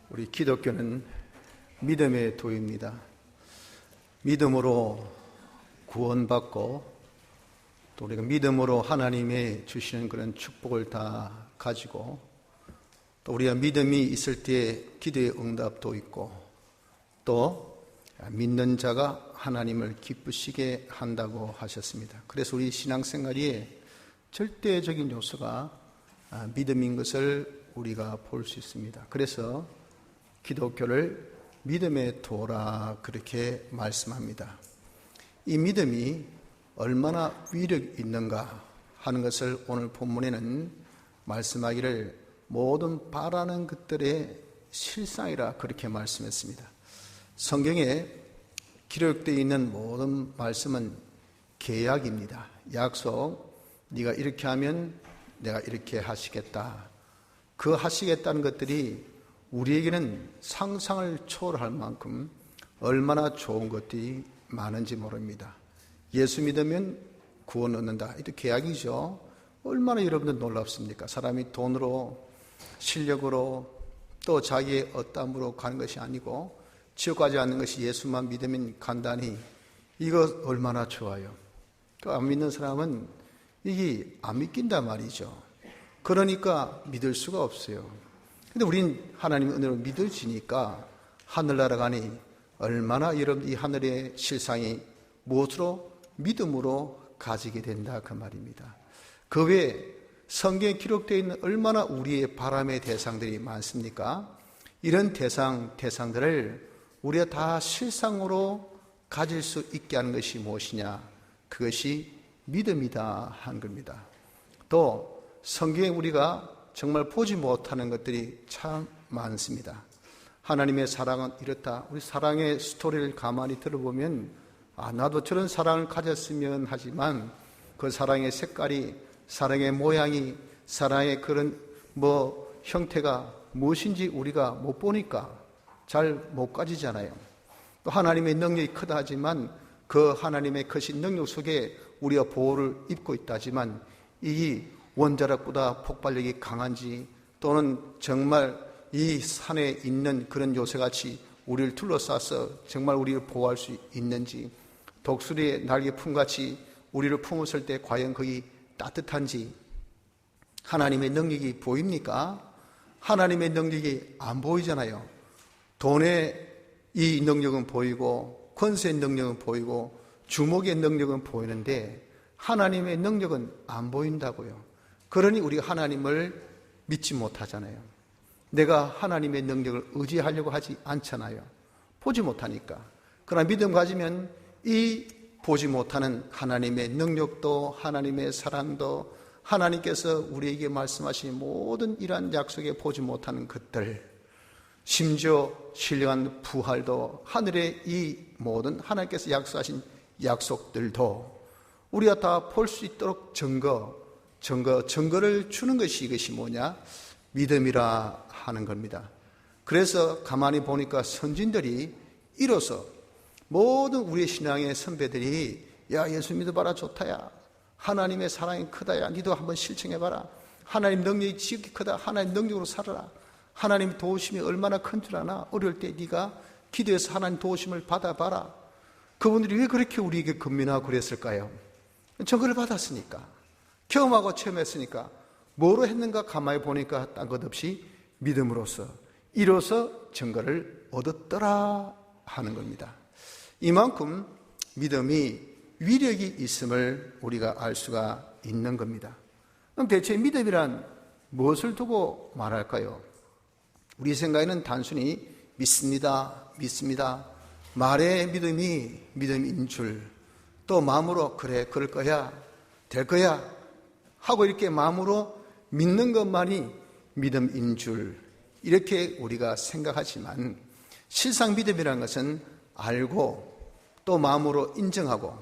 우리 기독교는 믿음의 도입니다. 믿음으로 구원받고 또 우리가 믿음으로 하나님의 주시는 그런 축복을 다 가지고 또 우리가 믿음이 있을 때 기도의 응답도 있고 또 믿는 자가 하나님을 기쁘시게 한다고 하셨습니다. 그래서 우리 신앙생활에 절대적인 요소가 믿음인 것을 우리가 볼 수 있습니다. 그래서 기독교를 믿음의 도라 그렇게 말씀합니다. 이 믿음이 얼마나 위력 있는가 하는 것을 오늘 본문에는 말씀하기를 모든 바라는 것들의 실상이라 그렇게 말씀했습니다. 성경에 기록되어 있는 모든 말씀은 계약입니다. 약속, 네가 이렇게 하면 내가 이렇게 하시겠다. 그 하시겠다는 것들이 우리에게는 상상을 초월할 만큼 얼마나 좋은 것들이 많은지 모릅니다. 예수 믿으면 구원 얻는다. 이것도 계약이죠. 얼마나 여러분들 놀랍습니까? 사람이 돈으로, 실력으로, 또 자기의 어떠함으로 가는 것이 아니고 지옥 가지 않는 것이 예수만 믿으면 간다니 이거 얼마나 좋아요. 안 믿는 사람은 이게 안 믿긴단 말이죠. 그러니까 믿을 수가 없어요. 근데 우린 하나님의 은혜로 믿어지니까 하늘나라 가니 얼마나 여러분 이 하늘의 실상이 무엇으로? 믿음으로 가지게 된다 그 말입니다. 그 외에 성경에 기록되어 있는 얼마나 우리의 바람의 대상들이 많습니까? 이런 대상들을 우리가 다 실상으로 가질 수 있게 하는 것이 무엇이냐? 그것이 믿음이다 하는 겁니다. 또 성경에 우리가 정말 보지 못하는 것들이 참 많습니다. 하나님의 사랑은 이렇다. 우리 사랑의 스토리를 가만히 들어보면 나도 저런 사랑을 가졌으면 하지만 그 사랑의 색깔이, 사랑의 모양이, 사랑의 그런 형태가 무엇인지 우리가 못 보니까 잘 못 가지잖아요. 또 하나님의 능력이 크다 하지만 그 하나님의 크신 능력 속에 우리가 보호를 입고 있다 하지만 이 원자력보다 폭발력이 강한지 또는 정말 이 산에 있는 그런 요새같이 우리를 둘러싸서 정말 우리를 보호할 수 있는지, 독수리의 날개 품같이 우리를 품었을 때 과연 거기 따뜻한지, 하나님의 능력이 보입니까? 하나님의 능력이 안 보이잖아요. 돈의 이 능력은 보이고 권세의 능력은 보이고 주목의 능력은 보이는데 하나님의 능력은 안 보인다고요. 그러니 우리가 하나님을 믿지 못하잖아요. 내가 하나님의 능력을 의지하려고 하지 않잖아요. 보지 못하니까. 그러나 믿음 가지면 이 보지 못하는 하나님의 능력도 하나님의 사랑도 하나님께서 우리에게 말씀하신 모든 이러한 약속에 보지 못하는 것들, 심지어 신령한 부활도 하늘의 이 모든 하나님께서 약속하신 약속들도 우리가 다 볼 수 있도록 증거를 주는 것이 이것이 뭐냐? 믿음이라 하는 겁니다. 그래서 가만히 보니까 선진들이 이로써 모든 우리의 신앙의 선배들이 야 예수 믿어봐라 좋다야, 하나님의 사랑이 크다야, 니도 한번 실천해봐라, 하나님 능력이 지극히 크다, 하나님 능력으로 살아라, 하나님 도우심이 얼마나 큰 줄 아나, 어려울 때 네가 기도해서 하나님 도우심을 받아봐라. 그분들이 왜 그렇게 우리에게 권면하고 그랬을까요? 증거를 받았으니까, 경험하고 체험했으니까. 뭐로 했는가 가만히 보니까 딴 것 없이 믿음으로써 이로써 증거를 얻었더라 하는 겁니다. 이만큼 믿음이 위력이 있음을 우리가 알 수가 있는 겁니다. 그럼 대체 믿음이란 무엇을 두고 말할까요? 우리 생각에는 단순히 믿습니다, 말의 믿음이 믿음인 줄, 또 마음으로 그래 그럴 거야, 될 거야 하고 이렇게 마음으로 믿는 것만이 믿음인 줄, 이렇게 우리가 생각하지만 실상 믿음이라는 것은 알고 또 마음으로 인정하고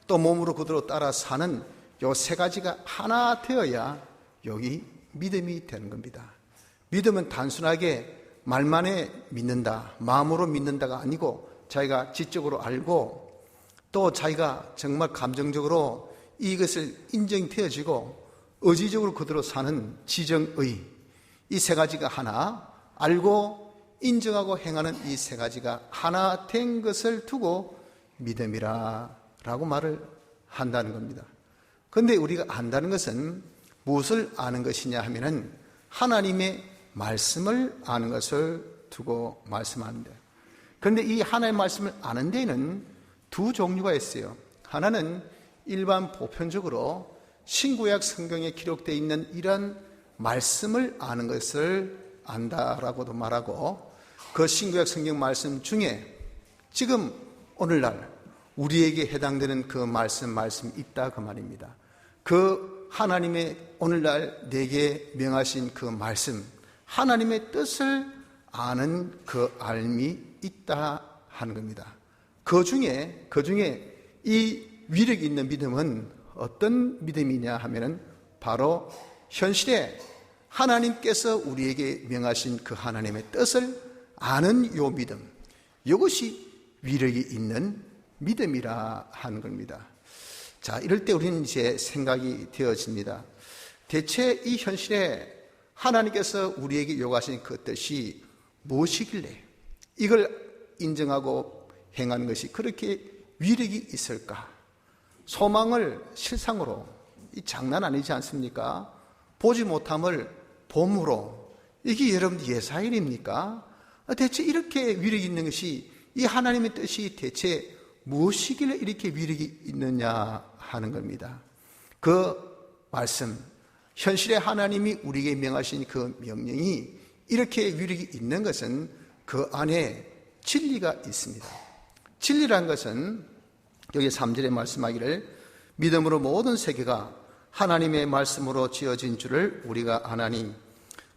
또 몸으로 그대로 따라 사는 요 세 가지가 하나 되어야 여기 믿음이 되는 겁니다. 믿음은 단순하게 말만에 믿는다, 마음으로 믿는다가 아니고 자기가 지적으로 알고 또 자기가 정말 감정적으로 이것을 인정되어지고 의지적으로 그대로 사는 지정의, 이 세 가지가 하나, 알고 인정하고 행하는 이 세 가지가 하나 된 것을 두고 믿음이라 라고 말을 한다는 겁니다. 그런데 우리가 안다는 것은 무엇을 아는 것이냐 하면은 하나님의 말씀을 아는 것을 두고 말씀하는데, 그런데 이 하나님의 말씀을 아는 데에는 두 종류가 있어요. 하나는 일반 보편적으로 신구약 성경에 기록되어 있는 이런 말씀을 아는 것을 안다라고도 말하고, 그 신구약 성경 말씀 중에 지금 오늘날 우리에게 해당되는 그 말씀이 있다 그 말입니다. 그 하나님의 오늘날 내게 명하신 그 말씀, 하나님의 뜻을 아는 그 알미 있다 하는 겁니다. 그 중에 이 위력 있는 믿음은 어떤 믿음이냐 하면은 바로 현실에 하나님께서 우리에게 명하신 그 하나님의 뜻을 아는 요 믿음, 이것이 위력이 있는 믿음이라 하는 겁니다. 자, 이럴 때 우리는 이제 생각이 되어집니다. 대체 이 현실에 하나님께서 우리에게 요구하신 그 뜻이 무엇이길래 이걸 인정하고 행하는 것이 그렇게 위력이 있을까? 소망을 실상으로, 이 장난 아니지 않습니까? 보지 못함을 봄으로, 이게 여러분 예사일입니까? 대체 이렇게 위력이 있는 것이, 이 하나님의 뜻이 대체 무엇이길래 이렇게 위력이 있느냐 하는 겁니다. 그 말씀, 현실에 하나님이 우리에게 명하신 그 명령이 이렇게 위력이 있는 것은 그 안에 진리가 있습니다. 진리란 것은 여기 3절에 말씀하기를 믿음으로 모든 세계가 하나님의 말씀으로 지어진 줄을 우리가 아나니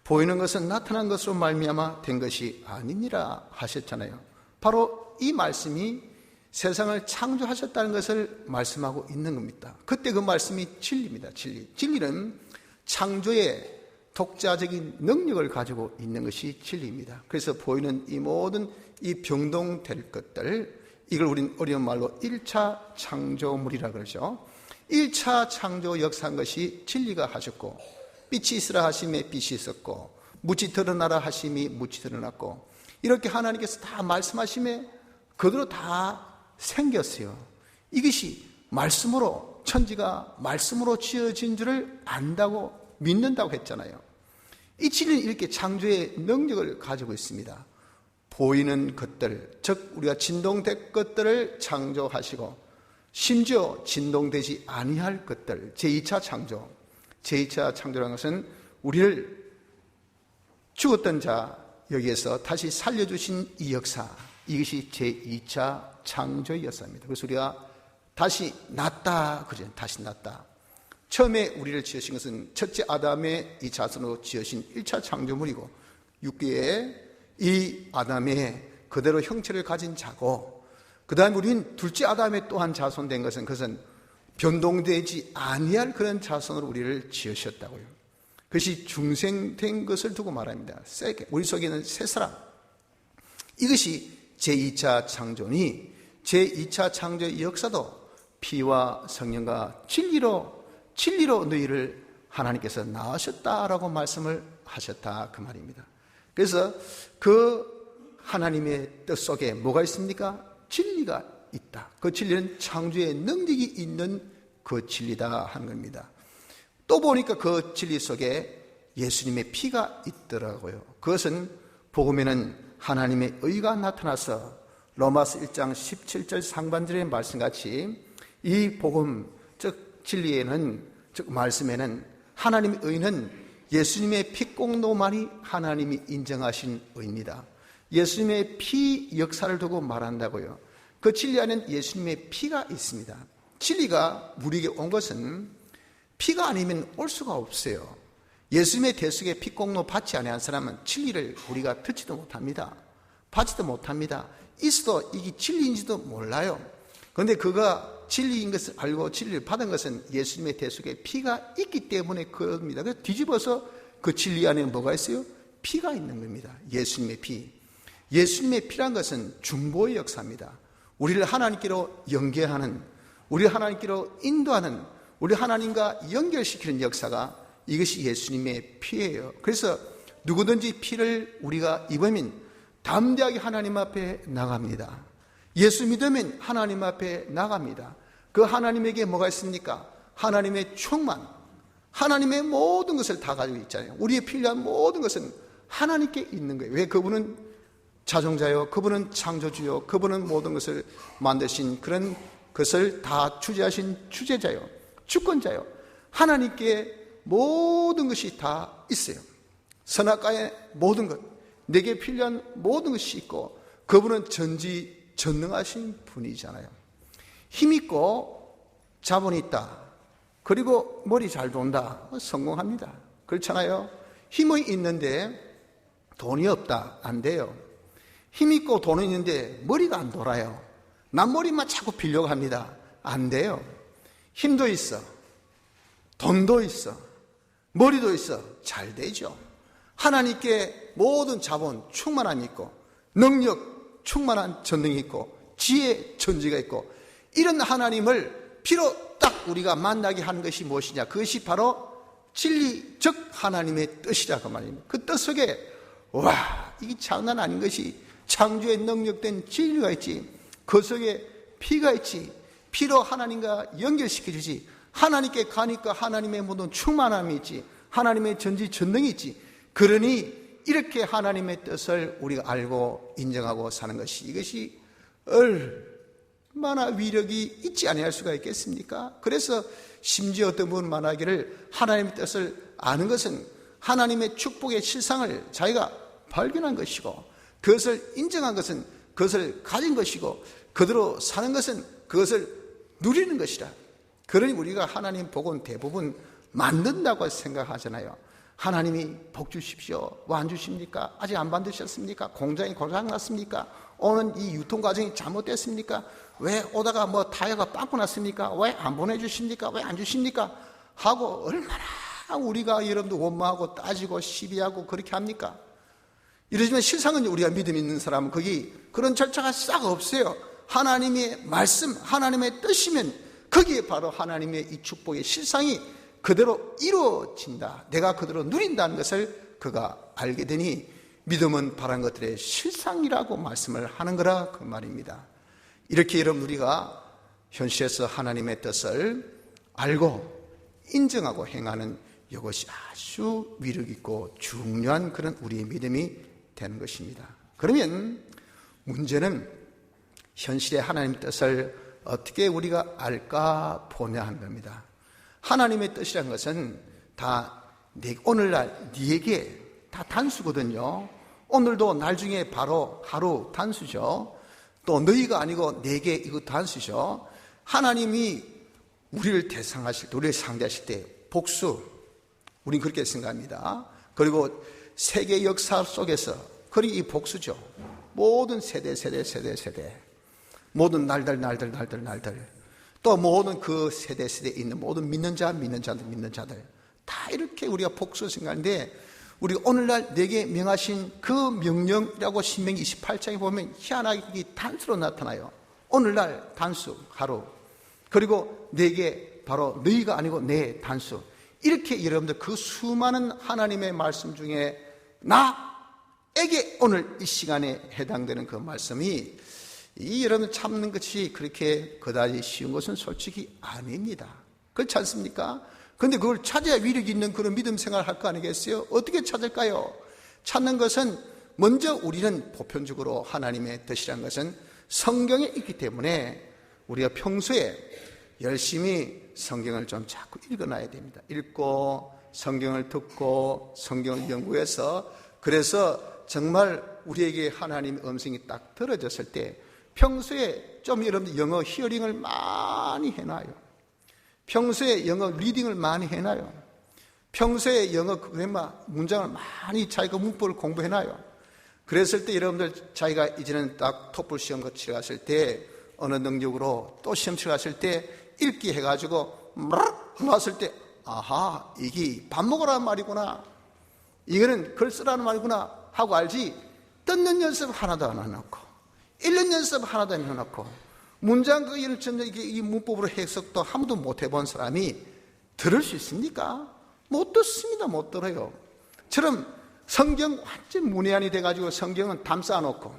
보이는 것은 나타난 것으로 말미암아 된 것이 아니니라 하셨잖아요. 바로 이 말씀이 세상을 창조하셨다는 것을 말씀하고 있는 겁니다. 그때 그 말씀이 진리입니다. 진리는 창조의 독자적인 능력을 가지고 있는 것이 진리입니다. 그래서 보이는 이 모든 이 병동될 것들, 이걸 우리는 어려운 말로 1차 창조물이라 그러죠. 1차 창조 역사한 것이 진리가 하셨고, 빛이 있으라 하심에 빛이 있었고, 묻이 드러나라 하심이 묻이 드러났고, 이렇게 하나님께서 다 말씀하심에 그대로 다 생겼어요. 이것이 말씀으로, 천지가 말씀으로 지어진 줄을 안다고 믿는다고 했잖아요. 이 진리는 이렇게 창조의 능력을 가지고 있습니다. 보이는 것들, 즉 우리가 진동될 것들을 창조하시고, 심지어 진동되지 아니할 것들, 제2차 창조. 제2차 창조라는 것은 우리를 죽었던 자 여기에서 다시 살려주신 이 역사, 이것이 제2차 창조의 역사입니다. 그래서 우리가 다시 났다 그죠? 다시 났다. 처음에 우리를 지으신 것은 첫째 아담의 이 자손으로 지으신 1차 창조물이고, 6개의 이 아담의 그대로 형체를 가진 자고, 그 다음에 우리는 둘째 아담의 또한 자손된 것은 그것은 변동되지 아니할 그런 자손으로 우리를 지으셨다고요. 그것이 중생된 것을 두고 말합니다. 우리 속에 있는 새 사람, 이것이 제2차 창조니, 제2차 창조의 역사도 피와 성령과 진리로 너희를 하나님께서 낳으셨다라고 말씀을 하셨다 그 말입니다. 그래서 그 하나님의 뜻 속에 뭐가 있습니까? 진리가 있다. 그 진리는 창조의 능력이 있는 그 진리다 하는 겁니다. 또 보니까 그 진리 속에 예수님의 피가 있더라고요. 그것은 복음에는 하나님의 의가 나타나서 로마서 1장 17절 상반절의 말씀같이 이 복음, 즉 진리에는, 즉 말씀에는 하나님의 의는 예수님의 피공로만이 하나님이 인정하신 의입니다. 예수님의 피 역사를 두고 말한다고요. 그 진리 안에는 예수님의 피가 있습니다. 진리가 우리에게 온 것은 피가 아니면 올 수가 없어요. 예수님의 대속에 피공로 받지 아니한 사람은 진리를 우리가 듣지도 못합니다. 받지도 못합니다. 있어도 이게 진리인지도 몰라요. 그런데 그가 진리인 것을 알고 진리를 받은 것은 예수님의 대속에 피가 있기 때문에 그럽니다. 그래서 뒤집어서 그 진리 안에 뭐가 있어요? 피가 있는 겁니다. 예수님의 피. 예수님의 피란 것은 중보의 역사입니다. 우리를 하나님께로 연결하는, 우리를 하나님께로 인도하는, 우리 하나님과 연결시키는 역사가 이것이 예수님의 피예요. 그래서 누구든지 피를 우리가 입으면 담대하게 하나님 앞에 나갑니다. 예수 믿으면 하나님 앞에 나갑니다. 그 하나님에게 뭐가 있습니까? 하나님의 충만, 하나님의 모든 것을 다 가지고 있잖아요. 우리의 필요한 모든 것은 하나님께 있는 거예요. 왜? 그분은 자종자요, 그분은 창조주요, 그분은 모든 것을 만드신 그런 것을 다 주재하신 주재자요, 주권자요. 하나님께 모든 것이 다 있어요. 선악과의 모든 것, 내게 필요한 모든 것이 있고, 그분은 전지전능하신 분이잖아요. 힘있고 자본이 있다, 그리고 머리 잘 돈다, 성공합니다. 그렇잖아요. 힘이 있는데 돈이 없다, 안 돼요. 힘있고 돈이 있는데 머리가 안 돌아요. 남 머리만 자꾸 빌려고 합니다. 안 돼요. 힘도 있어, 돈도 있어, 머리도 있어, 잘 되죠. 하나님께 모든 자본 충만함이 있고, 능력 충만한 전능이 있고, 지혜 전지가 있고, 이런 하나님을 비로 딱 우리가 만나게 하는 것이 무엇이냐? 그것이 바로 진리, 즉 하나님의 뜻이라 그 말입니다. 그 뜻 속에 와, 이게 장난 아닌 것이 창조의 능력된 진리가 있지, 그 속에 피가 있지, 피로 하나님과 연결시켜주지, 하나님께 가니까 하나님의 모든 충만함이 있지, 하나님의 전지전능이 있지. 그러니 이렇게 하나님의 뜻을 우리가 알고 인정하고 사는 것이, 이것이 얼마나 위력이 있지 아니할 수가 있겠습니까? 그래서 심지어 어떤 분은 말하기를, 하나님의 뜻을 아는 것은 하나님의 축복의 실상을 자기가 발견한 것이고, 그것을 인정한 것은 그것을 가진 것이고, 그대로 사는 것은 그것을 누리는 것이라. 그러니 우리가 하나님 복은 대부분 만든다고 생각하잖아요. 하나님이 복 주십시오. 왜 안 주십니까? 아직 안 받으셨습니까? 공장이 고장났습니까? 오는 이 유통 과정이 잘못됐습니까? 왜 오다가 뭐 타이어가 빵꾸 났습니까? 왜 안 보내주십니까? 왜 안 주십니까? 하고 얼마나 우리가 여러분들 원망하고 따지고 시비하고 그렇게 합니까? 이러지만 실상은 우리가 믿음 있는 사람은 거기 그런 절차가 싹 없어요. 하나님의 말씀, 하나님의 뜻이면 거기에 바로 하나님의 이 축복의 실상이 그대로 이루어진다, 내가 그대로 누린다는 것을 그가 알게 되니 믿음은 바란 것들의 실상이라고 말씀을 하는 거라 그 말입니다. 이렇게 여러분 우리가 현실에서 하나님의 뜻을 알고 인정하고 행하는 이것이 아주 위력 있고 중요한 그런 우리의 믿음이 되는 것입니다. 그러면 문제는 현실의 하나님의 뜻을 어떻게 우리가 알까 보냐 하는 겁니다. 하나님의 뜻이라는 것은 다 오늘날 네게 다 단수거든요. 오늘도 날 중에 바로 하루 단수죠. 또 너희가 아니고 내게 이거 단수죠. 하나님이 우리를 대상하실 때, 우리를 상대하실 때 복수, 우린 그렇게 생각합니다. 그리고 세계 역사 속에서 그리고 이 복수죠. 모든 세대 모든 날들 또 모든 그 세대에 있는 모든 믿는 자들 다 이렇게 우리가 복수 생각하는데, 우리 오늘날 내게 명하신 그 명령이라고 신명기 28장에 보면 희한하게 단수로 나타나요. 오늘날 단수 하루, 그리고 내게 바로 너희가 아니고 내 단수, 이렇게 여러분들 그 수많은 하나님의 말씀 중에 나에게 오늘 이 시간에 해당되는 그 말씀이 이 여러분 참는 것이 그렇게 그다지 쉬운 것은 솔직히 아닙니다. 그렇지 않습니까? 그런데 그걸 찾아야 위력이 있는 그런 믿음 생활을 할 거 아니겠어요? 어떻게 찾을까요? 찾는 것은 먼저 우리는 보편적으로 하나님의 뜻이라는 것은 성경에 있기 때문에 우리가 평소에 열심히 성경을 좀 자꾸 읽어놔야 됩니다. 읽고 성경을 듣고 성경을 연구해서, 그래서 정말 우리에게 하나님의 음성이 딱 들어졌을 때 평소에 좀 여러분들 영어 히어링을 많이 해놔요. 평소에 영어 리딩을 많이 해놔요. 평소에 영어 그래마 문장을 많이 자기가 문법을 공부해놔요. 그랬을 때 여러분들 자기가 이제는 딱 토플 시험 치러 갔을 때 어느 능력으로 또 시험 치러 갔을 때 읽기 해가지고 나왔을 때 아하, 이게 밥 먹으라는 말이구나, 이거는 글 쓰라는 말이구나 하고 알지, 듣는 연습 하나도 안 해놓고 읽는 연습 하나도 안 해놓고 문장 그 이 문법으로 해석도 한 번도 못 해본 사람이 들을 수 있습니까? 못 듣습니다. 못 들어요. 처럼 성경 완전 문외한이 돼가지고 성경은 담쌓아놓고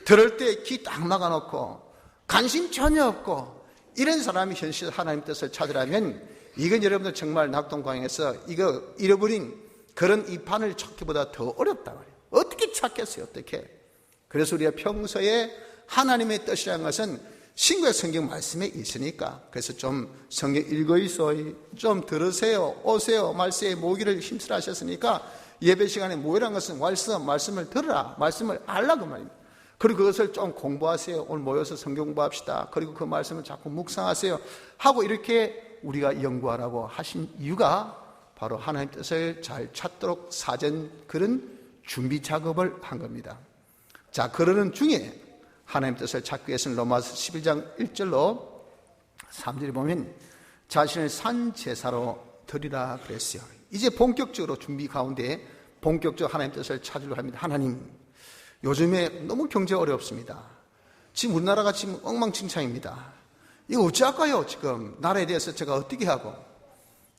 들을 때 귀 딱 막아놓고 관심 전혀 없고 이런 사람이 현실 하나님 뜻을 찾으라면 이건 여러분들 정말 낙동강에서 이거 잃어버린 그런 이 바늘 찾기보다 더 어렵다 말이에요. 어떻게 찾겠어요? 어떻게? 그래서 우리가 평소에 하나님의 뜻이라는 것은 신구약 성경 말씀에 있으니까 그래서 좀 성경 읽어있어요. 좀 들으세요. 오세요. 말씀에 모기를 힘쓰라 하셨으니까 예배 시간에 모이라는 것은 말씀을 들으라. 말씀을 알라 그 말입니다. 그리고 그것을 좀 공부하세요. 오늘 모여서 성경 공부합시다. 그리고 그 말씀을 자꾸 묵상하세요. 하고 이렇게 우리가 연구하라고 하신 이유가 바로 하나님 뜻을 잘 찾도록 사전 그런 준비 작업을 한 겁니다. 자, 그러는 중에 하나님 뜻을 찾기 위해서는 로마서 11장 1절로 3절에 보면 자신을 산 제사로 드리라 그랬어요. 이제 본격적으로 준비 가운데 본격적으로 하나님 뜻을 찾으려고 합니다. 하나님, 요즘에 너무 경제 어렵습니다. 지금 우리나라가 지금 엉망진창입니다. 이거 어찌할까요? 지금 나라에 대해서 제가 어떻게 하고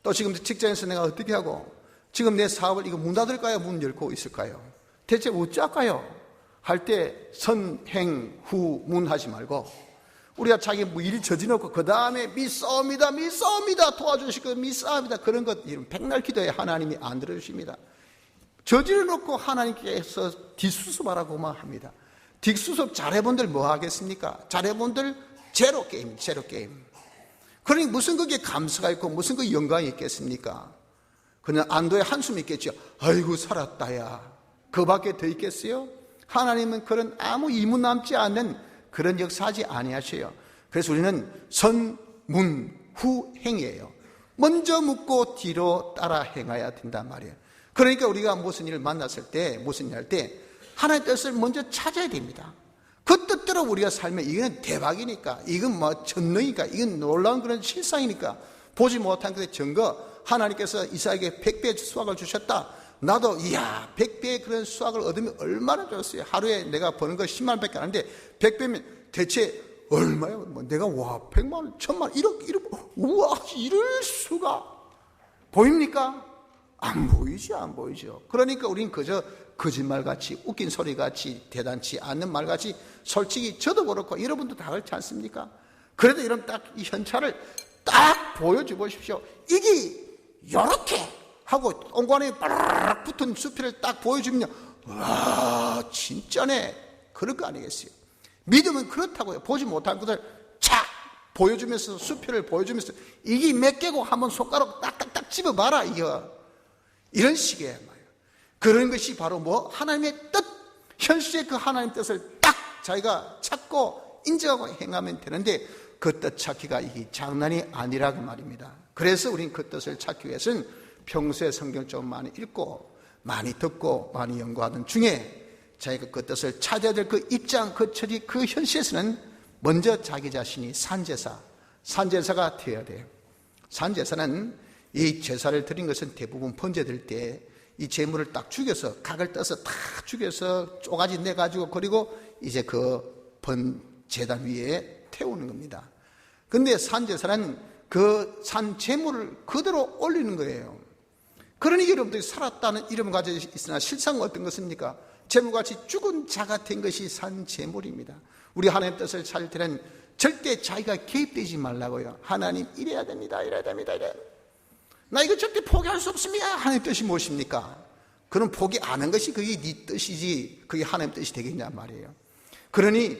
또 지금 직장에서 내가 어떻게 하고 지금 내 사업을 이거 문 닫을까요? 문 열고 있을까요? 대체 어찌할까요? 할 때 선, 행, 후, 문 하지 말고 우리가 자기 일 저지놓고 그 다음에 믿사옵니다 도와주시고 믿사옵니다 그런 것 이런 백날 기도에 하나님이 안 들어주십니다. 저지를 놓고 하나님께서 뒷수습하라고만 합니다. 뒷수습 잘해본들 뭐 하겠습니까? 잘해본들 제로 게임. 그러니 무슨 그게 감사가 있고 무슨 그 영광이 있겠습니까? 그냥 안도의 한숨이 있겠죠. 아이고 살았다야. 그 밖에 더 있겠어요? 하나님은 그런 아무 이문 남지 않는 그런 역사하지 아니하셔요. 그래서 우리는 선, 문, 후, 행이에요. 먼저 묻고 뒤로 따라 행해야 된단 말이에요. 그러니까 우리가 무슨 일을 만났을 때 무슨 일 할 때 하나님의 뜻을 먼저 찾아야 됩니다. 그 뜻대로 우리가 살면 이건 대박이니까 이건 뭐 전능이니까 이건 놀라운 그런 실상이니까 보지 못한 그 증거 하나님께서 이삭에게 100배의 수확을 주셨다. 나도 이야 100배의 그런 수확을 얻으면 얼마나 좋았어요. 하루에 내가 버는 거 10만 원밖에 안 하는데 100배면 대체 얼마예요? 뭐 내가 와 100만 원, 1000만 원 1억 우와 이럴 수가 보입니까? 안 보이죠. 그러니까 우린 그저 거짓말같이 웃긴 소리같이 대단치 않는 말같이 솔직히 저도 그렇고 여러분도 다 그렇지 않습니까? 그래도 이런 딱 이 현찰을 딱 보여줘 보십시오. 이게 요렇게 하고 엉관에 빠르르 붙은 수표를 딱 보여주면요. 와 진짜네. 그럴 거 아니겠어요? 믿음은 그렇다고요. 보지 못한 것을 착 보여주면서 수표를 보여주면서 이게 몇 개고 한번 손가락 딱딱딱 집어봐라 이거. 이런 식이에요. 그런 것이 바로 뭐 하나님의 뜻, 현실의 그 하나님의 뜻을 딱 자기가 찾고 인정하고 행하면 되는데 그 뜻 찾기가 이게 장난이 아니라고 말입니다. 그래서 우리는 그 뜻을 찾기 위해서는 평소에 성경 좀 많이 읽고 많이 듣고 많이 연구하던 중에 자기가 그 뜻을 찾아야 될 그 입장, 그 처지, 그 현실에서는 먼저 자기 자신이 산제사가 되어야 돼요. 산제사는 이 제사를 드린 것은 대부분 번제될 때 이 제물을 딱 죽여서 각을 떠서 딱 죽여서 쪼가지 내가지고 그리고 이제 그 번제단 위에 태우는 겁니다. 근데 산제사는 그 산 제물을 그대로 올리는 거예요. 그러니 여러분들이 살았다는 이름을 가지고 있으나 실상은 어떤 것입니까? 제물같이 죽은 자가 된 것이 산 제물입니다. 우리 하나님 뜻을 찾을 때는 절대 자기가 개입되지 말라고요. 하나님 이래야 됩니다. 나 이거 절대 포기할 수 없습니다. 하나님 뜻이 무엇입니까? 그럼 포기 안 한 것이 그게 네 뜻이지 그게 하나님 뜻이 되겠냐 말이에요. 그러니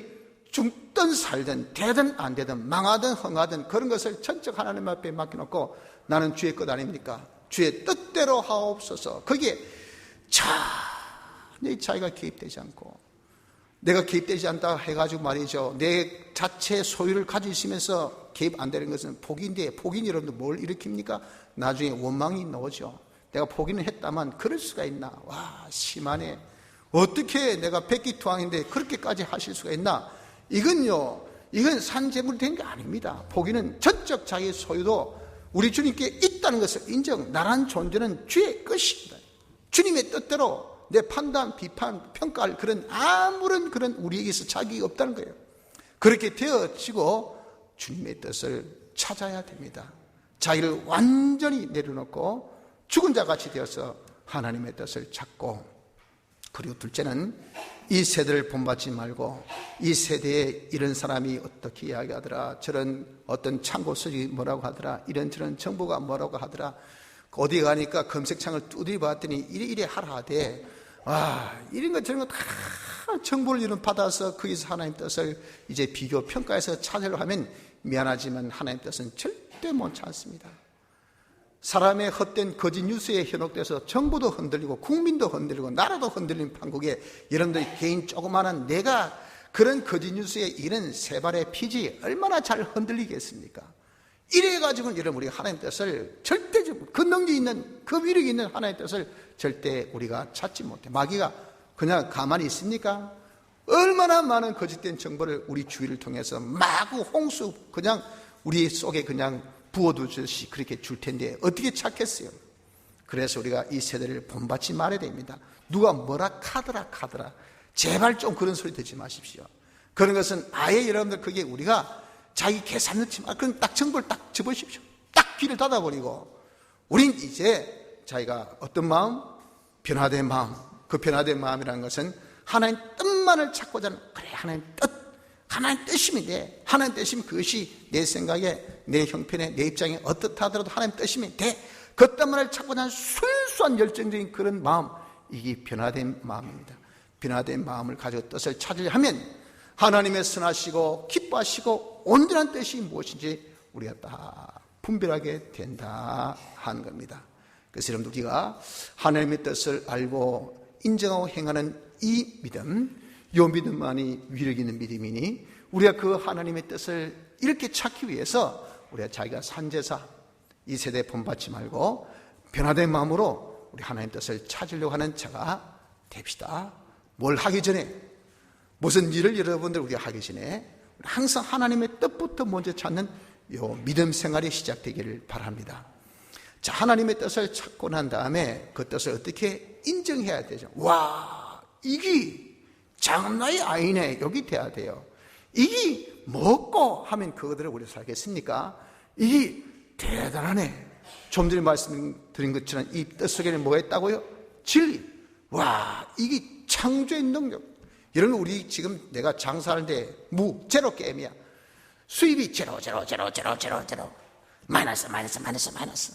죽든 살든 되든 안 되든 망하든 흥하든 그런 것을 전적 하나님 앞에 맡겨놓고 나는 주의 것 아닙니까? 주의 뜻대로 하옵소서. 거기에 전혀 자기가 개입되지 않고 내가 개입되지 않다 해가지고 말이죠. 내 자체 소유를 가지고 있으면서 개입 안 되는 것은 포기인데 포기는 여러분들 뭘 일으킵니까? 나중에 원망이 나오죠. 내가 포기는 했다만 그럴 수가 있나? 와 심하네. 어떻게 내가 백기투항인데 그렇게까지 하실 수가 있나? 이건 산재물이 된 게 아닙니다. 포기는 전적 자기 소유도 우리 주님께 있다는 것을 인정. 나란 존재는 주의 것입니다. 주님의 뜻대로 내 판단, 비판, 평가할 그런 아무런 그런 우리에게서 자격이 없다는 거예요. 그렇게 되어지고 주님의 뜻을 찾아야 됩니다. 자기를 완전히 내려놓고 죽은 자같이 되어서 하나님의 뜻을 찾고, 그리고 둘째는 이 세대를 본받지 말고 이 세대에 이런 사람이 어떻게 이야기하더라, 저런 어떤 참고서적이 뭐라고 하더라, 이런저런 정보가 뭐라고 하더라, 어디 가니까 검색창을 두드려 봤더니 이래 하라 하되, 이런 것 저런 거 다 정보를 이런 받아서 거기서 하나님 뜻을 이제 비교 평가해서 찾으려고 하면 미안하지만 하나님 뜻은 절대 못 찾습니다. 사람의 헛된 거짓 뉴스에 현혹돼서 정부도 흔들리고 국민도 흔들리고 나라도 흔들리는 판국에 여러분들 개인 조그마한 내가 그런 거짓 뉴스에 이런 세 발의 피지 얼마나 잘 흔들리겠습니까? 이래가지고는 여러분 우리가 하나님 뜻을 절대, 그 능력이 있는, 그 위력이 있는 하나님 뜻을 절대 우리가 찾지 못해. 마귀가 그냥 가만히 있습니까? 얼마나 많은 거짓된 정보를 우리 주위를 통해서 마구 홍수 그냥 우리 속에 그냥 부어두듯이 그렇게 줄 텐데 어떻게 찾겠어요? 그래서 우리가 이 세대를 본받지 말아야 됩니다. 누가 뭐라 카더라 제발 좀 그런 소리 듣지 마십시오. 그런 것은 아예 여러분들 그게 우리가 자기 계산 넣지 마. 그럼 딱 정보를 딱 집으십시오. 딱 귀를 닫아버리고 우린 이제 자기가 어떤 마음? 변화된 마음. 그 변화된 마음이라는 것은 하나님 뜻만을 찾고자 하는, 그래 하나님 뜻, 하나님 뜻이면 돼. 하나님 뜻이면 그것이 내 생각에, 내 형편에, 내 입장에 어떻다 하더라도 하나님 뜻이면 돼. 그 뜻만을 찾고자 하는 순수한 열정적인 그런 마음, 이게 변화된 마음입니다. 변화된 마음을 가지고 뜻을 찾으려 하면 하나님의 선하시고 기뻐하시고 온전한 뜻이 무엇인지 우리가 다 분별하게 된다 하는 겁니다. 그래서 여러분들 우리가 하나님의 뜻을 알고 인정하고 행하는 이 믿음, 이 믿음만이 위력 있는 믿음이니 우리가 그 하나님의 뜻을 이렇게 찾기 위해서 우리가 자기가 산제사, 이 세대에 본받지 말고 변화된 마음으로 우리 하나님 뜻을 찾으려고 하는 자가 됩시다. 뭘 하기 전에, 무슨 일을 여러분들 우리가 하기 전에 항상 하나님의 뜻부터 먼저 찾는 요 믿음 생활이 시작되기를 바랍니다. 자, 하나님의 뜻을 찾고 난 다음에 그 뜻을 어떻게 인정해야 되죠? 와, 이게 장나의 아이네, 여기 돼야 돼요. 이게 뭐고 하면 그거들을 우리가 살겠습니까? 이게 대단하네. 좀 전에 말씀드린 것처럼 이 뜻 속에는 뭐가 있다고요? 진리. 와, 이게 창조의 능력. 여러분 우리 지금 내가 장사하는데 제로 게임이야. 수입이 제로 마이너스.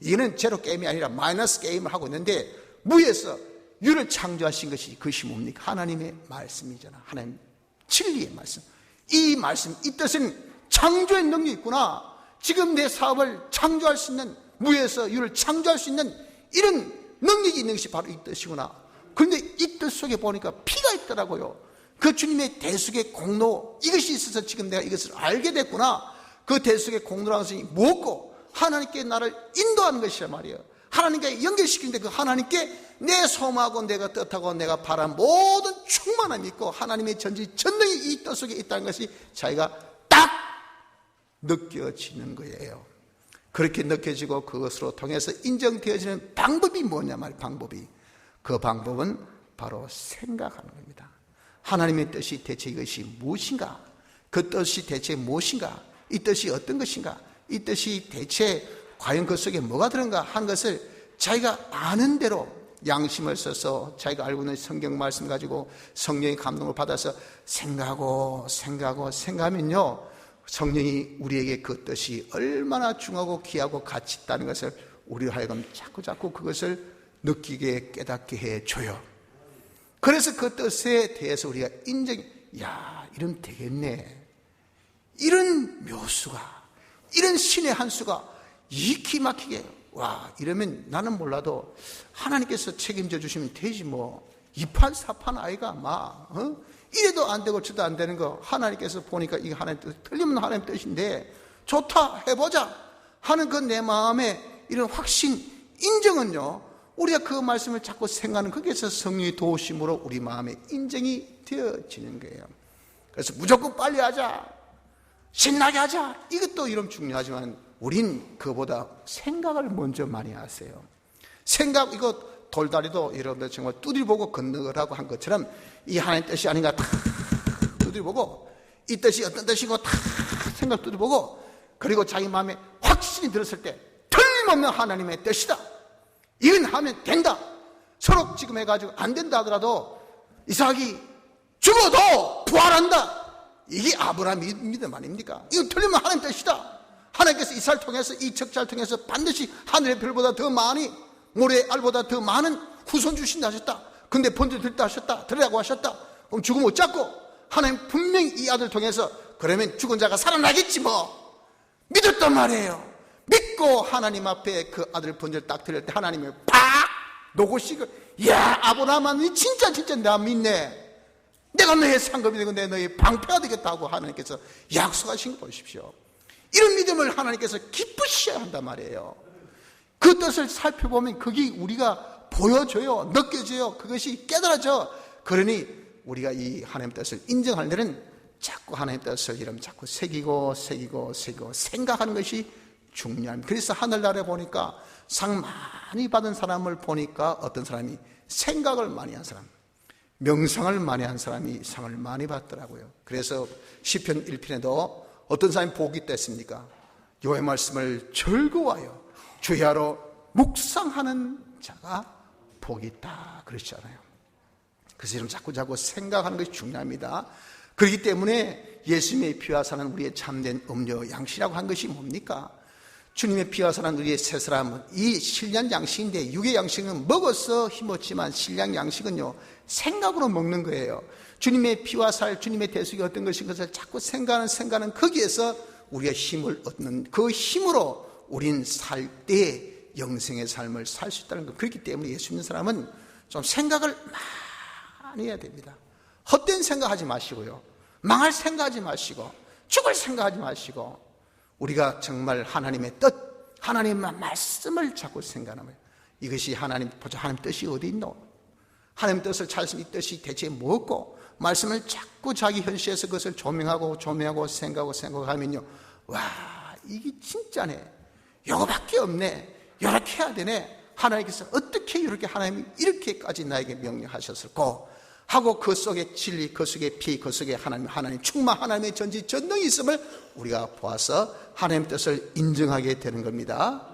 이거는 제로 게임이 아니라 마이너스 게임을 하고 있는데 무에서 유를 창조하신 것이 그것이 뭡니까? 하나님의 말씀이잖아. 하나님 진리의 말씀. 이 말씀, 이 뜻은 창조의 능력이 있구나. 지금 내 사업을 창조할 수 있는, 무에서 유를 창조할 수 있는 이런 능력이 있는 것이 바로 이 뜻이구나. 그런데 이 뜻 속에 보니까 피가 있더라고요. 그 주님의 대속의 공로, 이것이 있어서 지금 내가 이것을 알게 됐구나. 그 대속의 공로라는 것이 무엇고? 하나님께 나를 인도하는 것이란 말이에요. 하나님께 연결시키는데 그 하나님께 내 소망하고 내가 뜻하고 내가 바란 모든 충만함이 있고 하나님의 전능이 이 뜻 속에 있다는 것이 자기가 딱 느껴지는 거예요. 그렇게 느껴지고 그것으로 통해서 인정되어지는 방법이 뭐냐 말이에요. 방법이. 그 방법은 바로 생각하는 겁니다. 하나님의 뜻이 대체 이것이 무엇인가? 그 뜻이 대체 무엇인가? 이 뜻이 어떤 것인가? 이 뜻이 대체 과연 그 속에 뭐가 들은가 하는 것을 자기가 아는 대로 양심을 써서 자기가 알고 있는 성경 말씀 가지고 성령의 감동을 받아서 생각하면요, 성령이 우리에게 그 뜻이 얼마나 중하고 귀하고 가치 있다는 것을 우리로 하여금 자꾸 그것을 느끼게 깨닫게 해줘요. 그래서 그 뜻에 대해서 우리가 이러면 되겠네. 이런 묘수가, 이런 신의 한 수가 익히 막히게, 와, 이러면 나는 몰라도 하나님께서 책임져 주시면 되지 뭐. 이판사판 아이가 이래도 안 되고 저도 안 되는 거 하나님께서 보니까 이게 하나님 뜻, 틀리면 하나님 뜻인데 좋다, 해보자 하는 그 내 마음에 이런 확신, 인정은요, 우리가 그 말씀을 자꾸 생각하는 거기에서 성령의 도우심으로 우리 마음에 인정이 되어지는 거예요. 그래서 무조건 빨리 하자, 신나게 하자, 이것도 이런 중요하지만 우린 그보다 생각을 먼저 많이 하세요. 생각, 이거 돌다리도 여러분들 정말 두드려보고 건너가라고 한 것처럼 이 하나님 뜻이 아닌가 다 두드려보고, 이 뜻이 어떤 뜻이고 다 생각 두드려보고, 그리고 자기 마음에 확신이 들었을 때 틀림없는 하나님의 뜻이다, 이건 하면 된다. 서로 지금 해가지고 안 된다 하더라도 이삭이 죽어도 부활한다. 이게 아브라함의 믿음 아닙니까? 이거 틀리면 하나님 뜻이다. 하나님께서 이삭을 통해서, 이 적자를 통해서 반드시 하늘의 별보다 더 많이, 모래의 알보다 더 많은 후손 주신다 하셨다. 근데 번제 드렸다 하셨다. 드리라고 하셨다. 그럼 죽으면 어쩌고? 하나님 분명히 이 아들 통해서 그러면 죽은 자가 살아나겠지 뭐. 믿었단 말이에요. 믿고 하나님 앞에 그 아들 번제를 딱 드릴 때 하나님이 팍 놓으시고, 야 아브라함아, 니 진짜 나 믿네. 내가 너의 상급이 되고 내가 너의 방패가 되겠다고 하나님께서 약속하신 거 보십시오. 이런 믿음을 하나님께서 기쁘셔야 한단 말이에요. 그 뜻을 살펴보면 그게 우리가 보여져요. 느껴져요. 그것이 깨달아져. 그러니 우리가 이 하나님 뜻을 인정할 때는 자꾸 하나님 뜻을 이러면 자꾸 새기고 생각하는 것이 중요합니다. 그래서 하늘나라에 보니까 상 많이 받은 사람을 보니까 어떤 사람이 생각을 많이 한 사람, 명상을 많이 한 사람이 상을 많이 받더라고요. 그래서 시편 1편에도 어떤 사람이 복이 있겠습니까? 여호와의 말씀을 즐거워하여 주야로 묵상하는 자가 복이 있다 그러시잖아요. 그래서 이런 자꾸 생각하는 것이 중요합니다. 그렇기 때문에 예수님의 피와 사는 우리의 참된 음료 양식이라고 한 것이 뭡니까? 주님의 피와 사는 우리의 새 사람은 이 신령 양식인데, 육의 양식은 먹어서 힘없지만 신령 양식은요 생각으로 먹는 거예요. 주님의 피와 살, 주님의 대속이 어떤 것인 것을 자꾸 생각하는 거기에서 우리의 힘을 얻는, 그 힘으로 우린 살 때 영생의 삶을 살 수 있다는 것. 그렇기 때문에 예수 믿는 사람은 좀 생각을 많이 해야 됩니다. 헛된 생각하지 마시고요, 망할 생각하지 마시고, 죽을 생각하지 마시고, 우리가 정말 하나님의 뜻, 하나님의 말씀을 자꾸 생각하면, 이것이 하나님 뜻이 어디 있노? 하나님 뜻을 찾으면 이 뜻이 대체 뭐고? 말씀을 자꾸 자기 현실에서 그것을 조명하고 생각하면요, 와, 이게 진짜네, 요거밖에 없네, 요렇게 해야 되네, 하나님께서 어떻게 이렇게 하나님이 이렇게까지 나에게 명령하셨을까 하고, 그 속에 진리, 그 속에 피, 그 속에 하나님 충만, 하나님의 전지전능이 있음을 우리가 보아서 하나님의 뜻을 인정하게 되는 겁니다.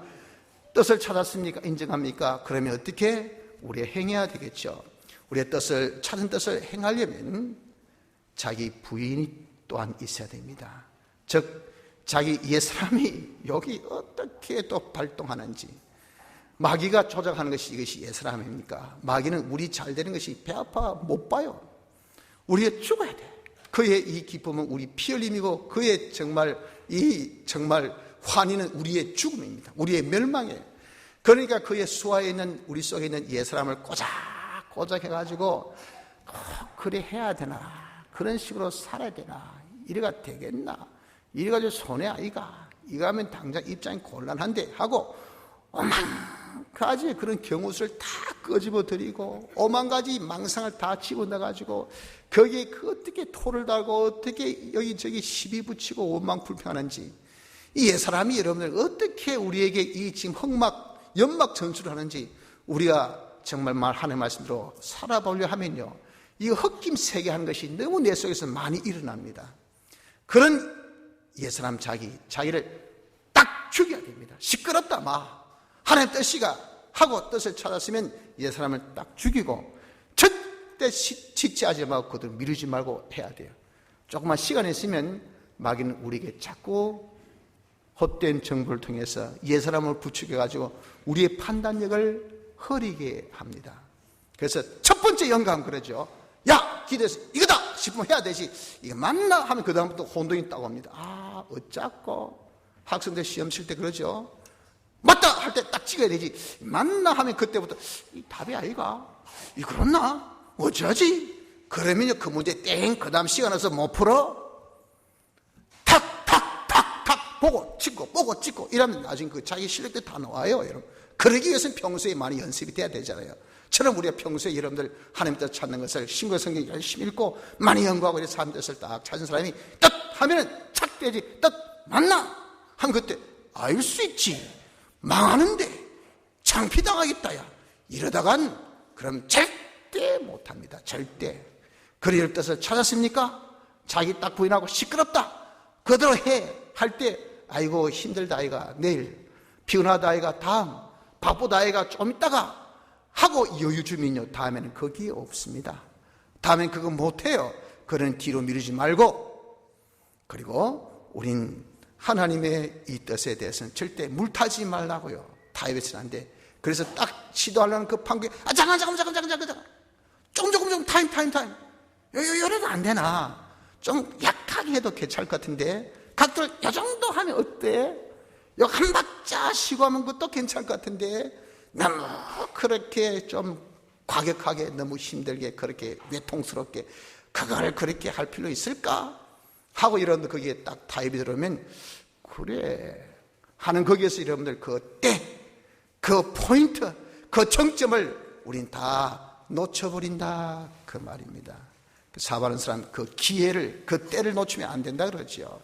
뜻을 찾았습니까? 인정합니까? 그러면 어떻게? 우리가 행해야 되겠죠. 우리의 뜻을, 찾은 뜻을 행하려면 자기 부인이 또한 있어야 됩니다. 즉 자기 옛사람이 여기 어떻게 또 발동하는지, 마귀가 조작하는 것이 이것이 옛사람입니까? 마귀는 우리 잘 되는 것이 배 아파 못 봐요. 우리가 죽어야 돼. 그의 이 기쁨은 우리 피 흘림이고, 그의 정말 환희는 우리의 죽음입니다. 우리의 멸망이에요. 그러니까 그의 수하에 있는, 우리 속에 있는 옛사람을 꼬작 해가지고 그래 해야 되나, 그런 식으로 살아야 되나, 이래가 되겠나, 이래가지고 손해 아이가, 이거 하면 당장 입장이 곤란한데 하고 오만 가지 그런 경우를 다 끄집어 드리고, 오만 가지 망상을 다 집어넣어가지고 거기에 그 어떻게 토를 달고 어떻게 여기저기 시비 붙이고 원망 불평하는지, 이 옛사람이 여러분들 어떻게 우리에게 이 지금 연막 전술을 하는지 우리가 정말 하나님의 말씀대로 살아보려 하면요, 이 헛김 세게 하는 것이 너무 내 속에서 많이 일어납니다. 그런 옛사람 자기를 딱 죽여야 됩니다. 시끄럽다 마, 하나님 뜻이가 하고 뜻을 찾았으면 옛사람을 딱 죽이고, 절대 지체하지 말고 그들 미루지 말고 해야 돼요. 조금만 시간이 있으면 마귀는 우리에게 자꾸 헛된 정보를 통해서 옛사람을 부추겨가지고 우리의 판단력을 흐리게 합니다. 그래서 첫 번째 영감 그러죠. 야, 기도해서 이거다 싶으면 해야 되지, 이거 맞나 하면 그 다음부터 혼동이 따고 옵니다. 아, 어쩌고. 학생들 시험 칠 때 그러죠. 맞다 할 때 딱 찍어야 되지, 맞나 하면 그때부터 이 답이 아이가, 이 그렇나, 어쩌지, 그러면요 그 문제 땡, 그 다음 시간 와서 못 풀어, 탁 보고 찍고 이러면 나중에 그 자기 실력도 다 나와요. 여러분, 그러기 위해서는 평소에 많이 연습이 돼야 되잖아요. 처럼 우리가 평소에 여러분들 하나님 뜻 찾는 것을 신구약 성경 열심히 읽고 많이 연구하고 이래서 하나님 뜻을 딱 찾은 사람이 뜻 하면은 착 되지, 뜻 맞나 하면 그때 알 수 있지. 망하는데 창피당하겠다 야, 이러다간 그럼 절대 못합니다. 절대. 그리를 뜻을 찾았습니까? 자기 딱 부인하고 시끄럽다 그대로 해 할 때, 아이고 힘들다 아이가, 내일 피곤하다 아이가, 다음 바쁘다 애가 좀 있다가 하고 여유 주면요, 다음에는 거기에 없습니다. 다음엔 그거 못해요. 그런 뒤로 미루지 말고, 그리고 우린 하나님의 이 뜻에 대해서는 절대 물타지 말라고요. 타협해서는 안 돼. 그래서 딱 시도하려는 급한 게, 잠깐 조금 타임 요래도 안 되나? 좀 약하게 해도 괜찮을 것 같은데, 각들 요 정도 하면 어때? 요 한 박자 쉬고 하면 그것도 괜찮을 것 같은데, 너무 그렇게 좀 과격하게, 너무 힘들게, 그렇게 외통스럽게 그걸 그렇게 할 필요 있을까? 하고 이런데 거기에 딱 타입이 들어오면, 그래 하는 거기에서 여러분들 그 때, 그 포인트, 그 정점을 우린 다 놓쳐버린다, 그 말입니다. 사업하는 사람 그 기회를, 그 때를 놓치면 안 된다 그러죠.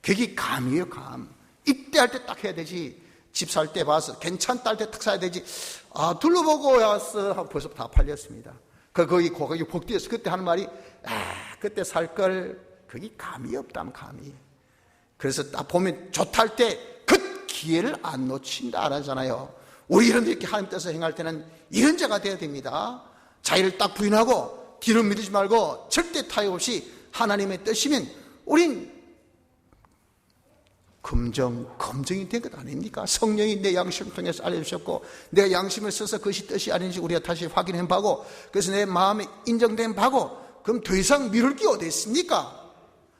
그게 감이에요, 감. 이때 할 때 딱 해야 되지. 집 살 때 봐서 괜찮다 할 때 딱 사야 되지. 둘러보고 왔어 하고 벌써 다 팔렸습니다. 거기 복뒤에서 그때 하는 말이, 그때 살 걸, 그게 감이 없다면 감이. 그래서 딱 보면 좋다 할 때 그 기회를 안 놓친다 하잖아요. 우리 이런 이렇게 하나님 뜻을 행할 때는 이런 자가 돼야 됩니다. 자기를 딱 부인하고 뒤로 미루지 말고 절대 타협 없이 하나님의 뜻이면 우린 검증이 된 것 아닙니까? 성령이 내 양심을 통해서 알려주셨고, 내가 양심을 써서 그것이 뜻이 아닌지 우리가 다시 확인해 보고, 그래서 내 마음에 인정된 바고, 그럼 더 이상 미룰 게 어디 있습니까?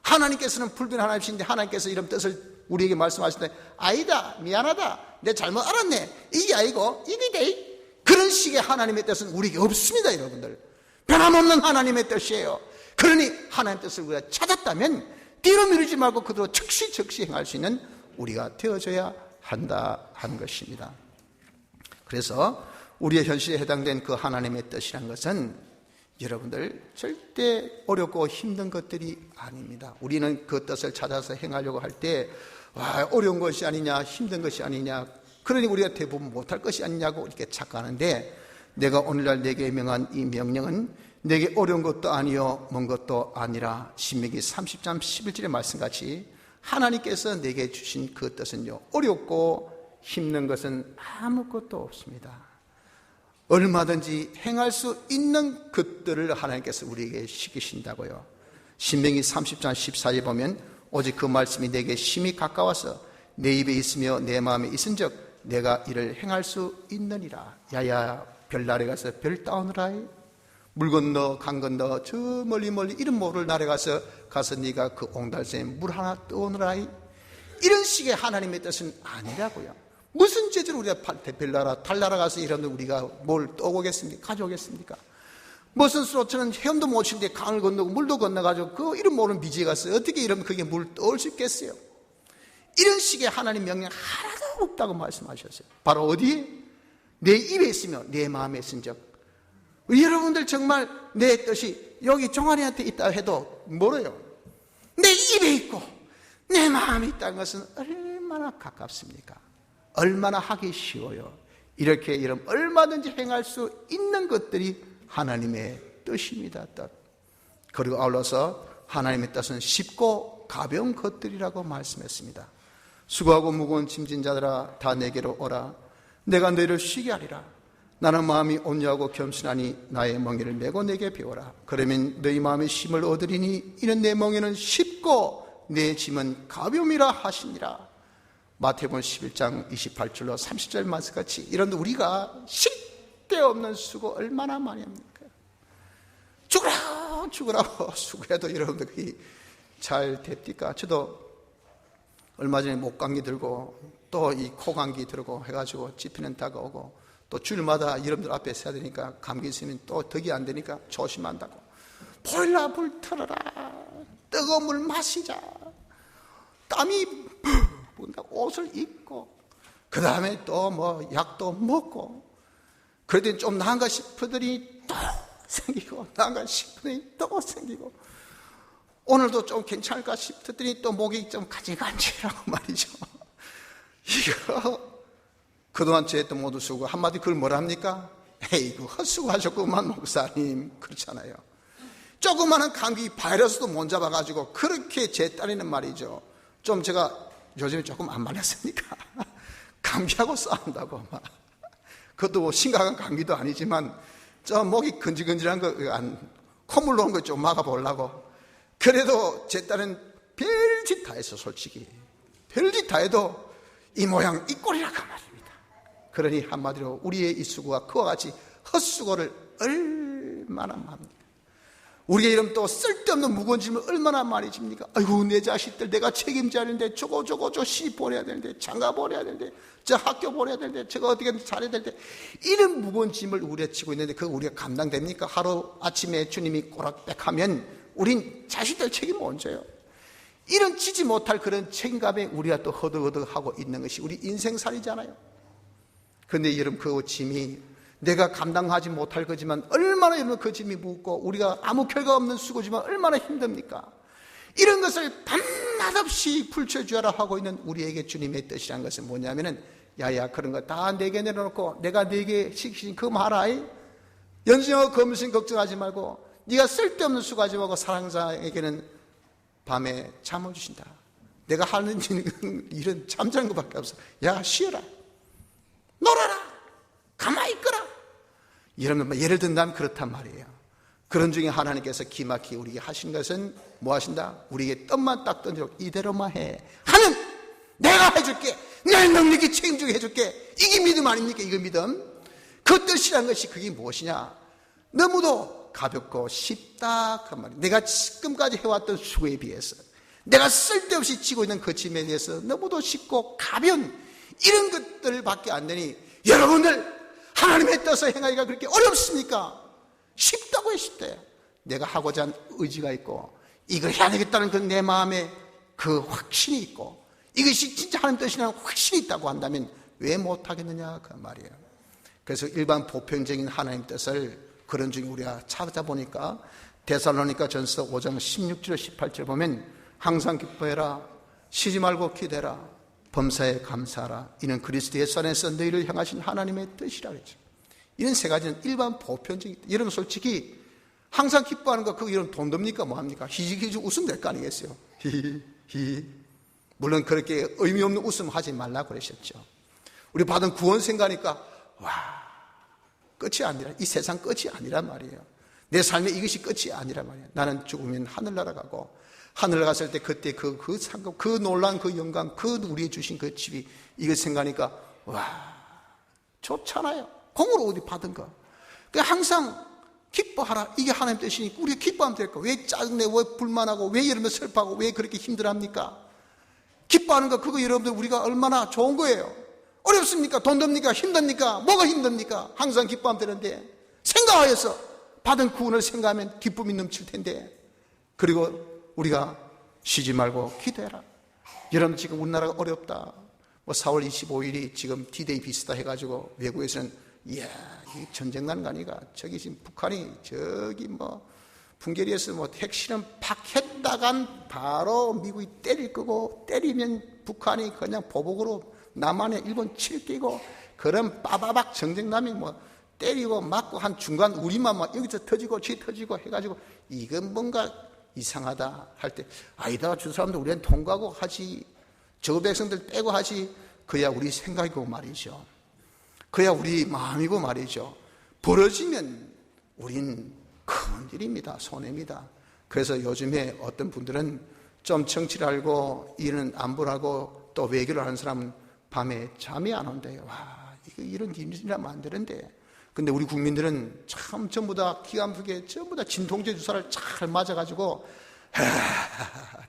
하나님께서는 불변 하나님이신데 하나님께서 이런 뜻을 우리에게 말씀하실 때, 아니다, 미안하다, 내 잘못 알았네, 이게 아니고 이게 돼. 그런 식의 하나님의 뜻은 우리에게 없습니다. 여러분들, 변함없는 하나님의 뜻이에요. 그러니 하나님의 뜻을 우리가 찾았다면 뒤로 미루지 말고 그대로 즉시 행할 수 있는 우리가 되어져야 한다 하는 것입니다. 그래서 우리의 현실에 해당된 그 하나님의 뜻이란 것은 여러분들 절대 어렵고 힘든 것들이 아닙니다. 우리는 그 뜻을 찾아서 행하려고 할 때 어려운 것이 아니냐, 힘든 것이 아니냐, 그러니 우리가 대부분 못할 것이 아니냐고 이렇게 착각하는데, 내가 오늘날 내게 명한 이 명령은 내게 어려운 것도 아니요 먼 것도 아니라, 신명기 30장 11절의 말씀같이 하나님께서 내게 주신 그 뜻은요, 어렵고 힘든 것은 아무것도 없습니다. 얼마든지 행할 수 있는 것들을 하나님께서 우리에게 시키신다고요. 신명기 30장 14절에 보면, 오직 그 말씀이 내게 심히 가까워서 내 입에 있으며 내 마음에 있은즉 내가 이를 행할 수 있느니라. 야야, 별나라에 가서 별 따오느라. 물 건너 강 건너 저 멀리 이런 모를 나라에 가서 네가 그 옹달샘에 물 하나 떠오느라. 이런 식의 하나님의 뜻은 아니라고요. 무슨 죄를 우리가 별나라 달나라 가서 이런 우리가 뭘 떠오겠습니까? 가져오겠습니까? 무슨 수로 저는 헤엄도 못 치는데 강을 건너고 물도 건너가지고 그 이름 모르는 미지에 가서 어떻게 이러면 그게 물 떠올 수 있겠어요? 이런 식의 하나님 명령 하나도 없다고 말씀하셨어요. 바로 어디에? 내 입에 있으며 내 마음에 있은즉. 여러분들 정말 내 뜻이 여기 종아리한테 있다 해도 멀어요. 내 입에 있고 내 마음에 있다는 것은 얼마나 가깝습니까? 얼마나 하기 쉬워요. 이렇게 이런 얼마든지 행할 수 있는 것들이 하나님의 뜻입니다. 뜻. 그리고 아울러서 하나님의 뜻은 쉽고 가벼운 것들이라고 말씀했습니다. 수고하고 무거운 짐진 자들아 다 내게로 오라. 내가 너희를 쉬게 하리라. 나는 마음이 온유하고 겸손하니 나의 멍에를 메고 내게 배워라. 그러면 너희 마음의 쉼을 얻으리니 이는 내 멍에는 쉽고 내 짐은 가벼움이라 하시니라. 마태복음 11장 28절로 30절 말씀같이 이런 우리가 쓸데없는 수고 얼마나 많이 합니까? 죽으라고 수고해도 여러분들 그게 잘 됩니까? 저도 얼마 전에 목감기 들고 또 이 코감기 들고 해가지고 집회는 다가오고 또 주일마다 여러분들 앞에 서야 되니까 감기 있으면 또 덕이 안 되니까 조심한다고. 보일러 불 틀어라. 뜨거운 물 마시자. 땀이 bun다고 옷을 입고 그 다음에 또 뭐 약도 먹고 그러더니 좀 나은가 싶으더니 또 생기고 나은가 싶으더니 또 생기고 오늘도 좀 괜찮을까 싶더니 또 목이 좀 가지간지라고 말이죠. 이거 그동안 죄했던 모두 수고 한마디 그걸 뭐라 합니까? 에이구 헛수고하셨구만 목사님 그렇잖아요. 조그마한 감기 바이러스도 못 잡아가지고 그렇게 죄 따르는 말이죠. 좀 제가 요즘에 조금 안 말렸습니까? 감기하고 싸운다고 막 그것도 뭐 심각한 감기도 아니지만 저 목이 근질근질한 거 콧물 나오는 거 좀 막아보려고. 그래도 제 딸은 별짓 다 했어. 솔직히 별짓 다 해도 이 모양 이 꼴이라고 말입니다. 그러니 한마디로 우리의 이 수고가 그와 같이 헛수고를 얼마나 합니까? 우리의 이름 또 쓸데없는 무거운 짐을 얼마나 많이 집니까? 아이고 내 자식들 내가 책임져야 되는데 저거 시집 보내야 되는데 장가 보내야 되는데 저 학교 보내야 되는데 저거 어떻게 잘해야 되는데 이런 무거운 짐을 우리가 지고 있는데 그거 우리가 감당됩니까? 하루 아침에 주님이 꼬락백하면 우린 자식들 책임 못 져요. 이런 지지 못할 그런 책임감에 우리가 또 허덕허덕하고 있는 것이 우리 인생살이잖아요. 그런데 여러분 그 짐이 내가 감당하지 못할 거지만 얼마나 여러분 그 짐이 무겁고 우리가 아무 결과 없는 수고지만 얼마나 힘듭니까? 이런 것을 밤낮 없이 풀쳐주라 하고 있는 우리에게 주님의 뜻이라는 것은 뭐냐면은 야야 그런 거 다 내게 내려놓고 내가 내게 시키신 그 말아이 연승하고 검신 걱정하지 말고 네가 쓸데없는 수고하지 말고 사랑자에게는 밤에 잠을 주신다. 내가 하는 일은 잠자는 것밖에 없어. 야 쉬어라 놀아라 가만히 있거라. 이런 예를 든다면 그렇단 말이에요. 그런 중에 하나님께서 기막히 우리에게 하신 것은 뭐 하신다? 우리에게 떡만 딱 던져 이대로만 해 하는 내가 해줄게 내 능력이 책임지게 해줄게. 이게 믿음 아닙니까? 이거 믿음. 그 뜻이란 것이 그게 무엇이냐? 너무도 가볍고 쉽다 그 말이에요. 내가 지금까지 해왔던 수고에 비해서 내가 쓸데없이 지고 있는 그 짐에 대해서 너무도 쉽고 가벼운 이런 것들 밖에 안 되니 여러분들 하나님의 뜻을 행하기가 그렇게 어렵습니까? 쉽다고 쉽대요. 내가 하고자 하는 의지가 있고 이걸 해야 되겠다는 그 내 마음에 그 확신이 있고 이것이 진짜 하나님 뜻이라는 확신이 있다고 한다면 왜 못하겠느냐 그 말이에요. 그래서 일반 보편적인 하나님 뜻을 그런 중에 우리가 찾아보니까 데살로니가 전서 5장 16절 18절 보면 항상 기뻐해라 쉬지 말고 기대라 범사에 감사하라 이는 그리스도 예수 안에서 너희를 향하신 하나님의 뜻이라 그랬죠. 이런 세 가지는 일반 보편적인 여러분 솔직히 항상 기뻐하는 거 그거 이런 돈 듭니까 뭐합니까? 히히히히 웃으면 될 거 아니겠어요? 히히히 물론 그렇게 의미 없는 웃음 하지 말라고 그러셨죠. 우리 받은 구원 생각하니까 와 끝이 아니라 이 세상 끝이 아니란 말이에요. 내 삶의 이것이 끝이 아니란 말이에요. 나는 죽으면 하늘나라 가고 하늘 갔을 때 그때 그 상급, 그 놀란 그 영광, 그 우리에 주신 그 집이 이거 생각하니까 와 좋잖아요. 공으로 어디 받은 거. 그러니까 항상 기뻐하라. 이게 하나님 뜻이니까 우리가 기뻐하면 될까? 왜 짜증내? 왜 불만하고? 왜 이러면 슬퍼하고? 왜 그렇게 힘들어합니까? 기뻐하는 거 그거 여러분들 우리가 얼마나 좋은 거예요. 어렵습니까? 돈 듭니까? 힘듭니까? 뭐가 힘듭니까? 항상 기뻐하면 되는데 생각하여서 받은 구원을 생각하면 기쁨이 넘칠 텐데 그리고 우리가 쉬지 말고 기도해라. 여러분 지금 우리나라가 어렵다. 뭐 4월 25일이 지금 D-Day 비슷하다 해가지고 외국에서는 이야 이 전쟁 나는 거 아니가? 저기 지금 북한이 저기 뭐 풍계리에서 뭐 핵실험 팍 했다간 바로 미국이 때릴 거고 때리면 북한이 그냥 보복으로 남한에 일본 칠 끼고 그런 빠바박 전쟁 나면 뭐 때리고 맞고 한 중간 우리만 막 여기서 터지고 쥐 터지고 해가지고 이건 뭔가 이상하다 할 때 아니다 저 사람들 우리는 통과하고 하지 저 백성들 떼고 하지 그야 우리 생각이고 말이죠. 그야 우리 마음이고 말이죠. 벌어지면 우린 큰일입니다. 손해입니다. 그래서 요즘에 어떤 분들은 좀 정치를 알고 일은 안보하고 또 외교를 하는 사람은 밤에 잠이 안 온대요. 와 이거 이런 일이라면 안 되는데 근데 우리 국민들은 참 전부 다 기가 막히게 전부 다 진통제 주사를 잘 맞아가지고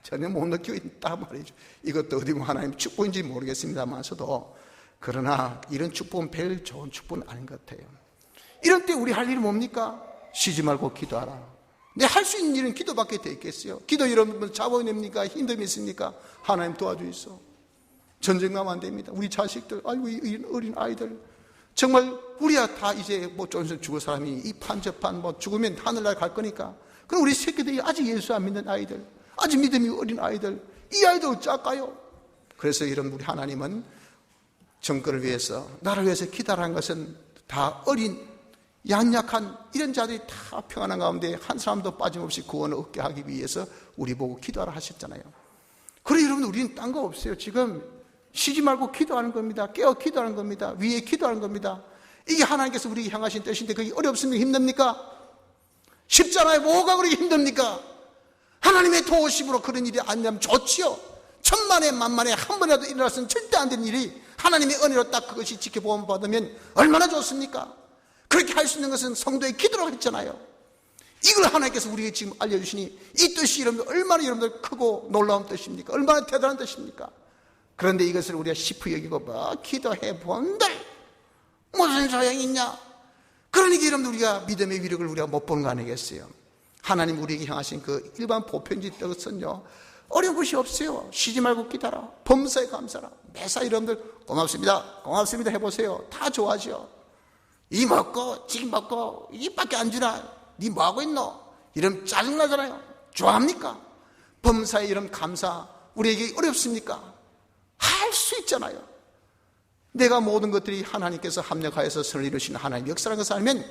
전혀 못 느끼고 있다 말이죠. 이것도 어디 뭐 하나님 축복인지 모르겠습니다만서도 그러나 이런 축복은 별 좋은 축복은 아닌 것 같아요. 이런 때 우리 할 일이 뭡니까? 쉬지 말고 기도하라. 내 할 수 있는 일은 기도밖에 돼 있겠어요. 기도 여러분 자본이 됩니까? 힘듦이 있습니까? 하나님 도와주이소. 전쟁 나면 안 됩니다. 우리 자식들 아이고 이 어린 아이들 정말 우리야 다 이제 뭐 좀 있으면 죽을 사람이 이 판 저 판 뭐 죽으면 하늘나라 갈 거니까 그럼 우리 새끼들이 아직 예수 안 믿는 아이들 아직 믿음이 어린 아이들 이 아이들 어쩔까요? 그래서 이런 우리 하나님은 정권을 위해서 나를 위해서 기다라는 것은 다 어린 양약한 이런 자들이 다 평안한 가운데 한 사람도 빠짐없이 구원을 얻게 하기 위해서 우리 보고 기도하라 하셨잖아요. 그래 여러분 우리는 딴 거 없어요. 지금 쉬지 말고 기도하는 겁니다. 깨어 기도하는 겁니다. 위에 기도하는 겁니다. 이게 하나님께서 우리에게 향하신 뜻인데 그게 어렵습니까? 힘듭니까? 쉽잖아요. 뭐가 그렇게 힘듭니까? 하나님의 도우심으로 그런 일이 안 되면 좋지요. 천만에 만만에 한 번이라도 일어나서는 절대 안 되는 일이 하나님의 은혜로 딱 그것이 지켜보험 받으면 얼마나 좋습니까? 그렇게 할 수 있는 것은 성도의 기도라고 했잖아요. 이걸 하나님께서 우리에게 지금 알려주시니 이 뜻이 여러분들 얼마나 여러분들 크고 놀라운 뜻입니까? 얼마나 대단한 뜻입니까? 그런데 이것을 우리가 시프 여기고 뭐 기도해 본들 무슨 소용이 있냐? 그러니까 여러분들 우리가 믿음의 위력을 우리가 못 보는 거 아니겠어요? 하나님 우리에게 향하신 그 일반 보편적인 뜻은요, 어려운 것이 없어요. 쉬지 말고 기다라. 범사에 감사라. 매사 여러분들 고맙습니다. 고맙습니다 해보세요. 다 좋아하죠. 이 먹고 지금 먹고 이밖에 안 주나? 니 뭐하고 있노? 이러면 짜증나잖아요. 좋아합니까? 범사에 이런 감사 우리에게 어렵습니까? 할 수 있잖아요. 내가 모든 것들이 하나님께서 합력하여서 선을 이루시는 하나님 역사라는 것을 알면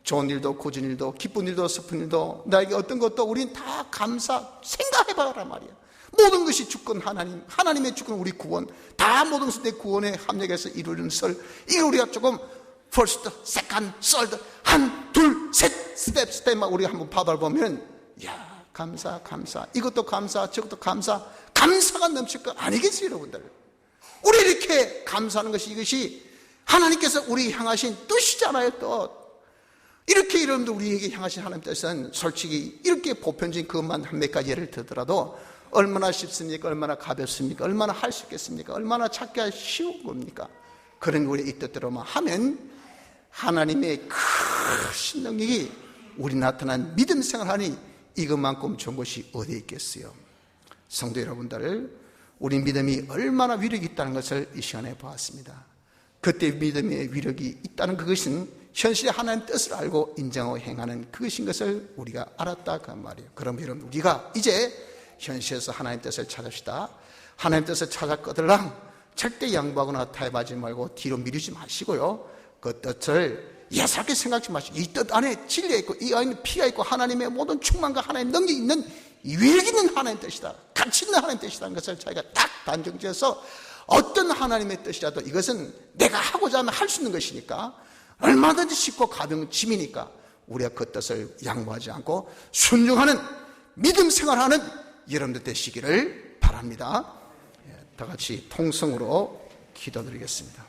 좋은 일도 굳은 일도 기쁜 일도 슬픈 일도 나에게 어떤 것도 우린 다 감사 생각해봐라 말이야. 모든 것이 주권 하나님, 하나님의 주권 우리 구원, 다 모든 것을 내 구원에 합력해서 이루는 설, 이걸 우리가 조금 first, second, third, 한, 둘, 셋 스텝만 우리가 한번 받아보면 야 감사 이것도 감사 저것도 감사가 넘칠 거 아니겠어요 여러분들? 우리 이렇게 감사하는 것이 이것이 하나님께서 우리 향하신 뜻이잖아요. 또 이렇게 여러분들 우리에게 향하신 하나님 뜻은 솔직히 이렇게 보편적인 그것만 한 몇 가지 예를 들더라도 얼마나 쉽습니까? 얼마나 가볍습니까? 얼마나 할 수 있겠습니까? 얼마나 찾기가 쉬운 겁니까? 그런 우리 이 뜻대로만 하면 하나님의 크신 능력이 우리 나타난 믿음 생활하니 이것만큼 좋은 것이 어디에 있겠어요? 성도 여러분들, 우리 믿음이 얼마나 위력이 있다는 것을 이 시간에 보았습니다. 그때 믿음의 위력이 있다는 그것은 현실의 하나님의 뜻을 알고 인정하고 행하는 그것인 것을 우리가 알았다 그 말이에요. 그럼 여러분 우리가 이제 현실에서 하나님의 뜻을 찾읍시다. 하나님의 뜻을 찾았거들랑 절대 양보하거나 타협하지 말고 뒤로 미루지 마시고요. 그 뜻을 예사롭게 생각하지 마시고 이 뜻 안에 진리가 있고 이 안에 피가 있고 하나님의 모든 충만과 하나님의 능력이 있는 위력 있는 하나님의 뜻이다. 가치 있는 하나님의 뜻이라는 것을 자기가 딱 단정지어서 어떤 하나님의 뜻이라도 이것은 내가 하고자 하면 할 수 있는 것이니까 얼마든지 쉽고 가벼운 짐이니까 우리가 그 뜻을 양보하지 않고 순종하는 믿음 생활하는 여러분들 되시기를 바랍니다. 다 같이 통성으로 기도드리겠습니다.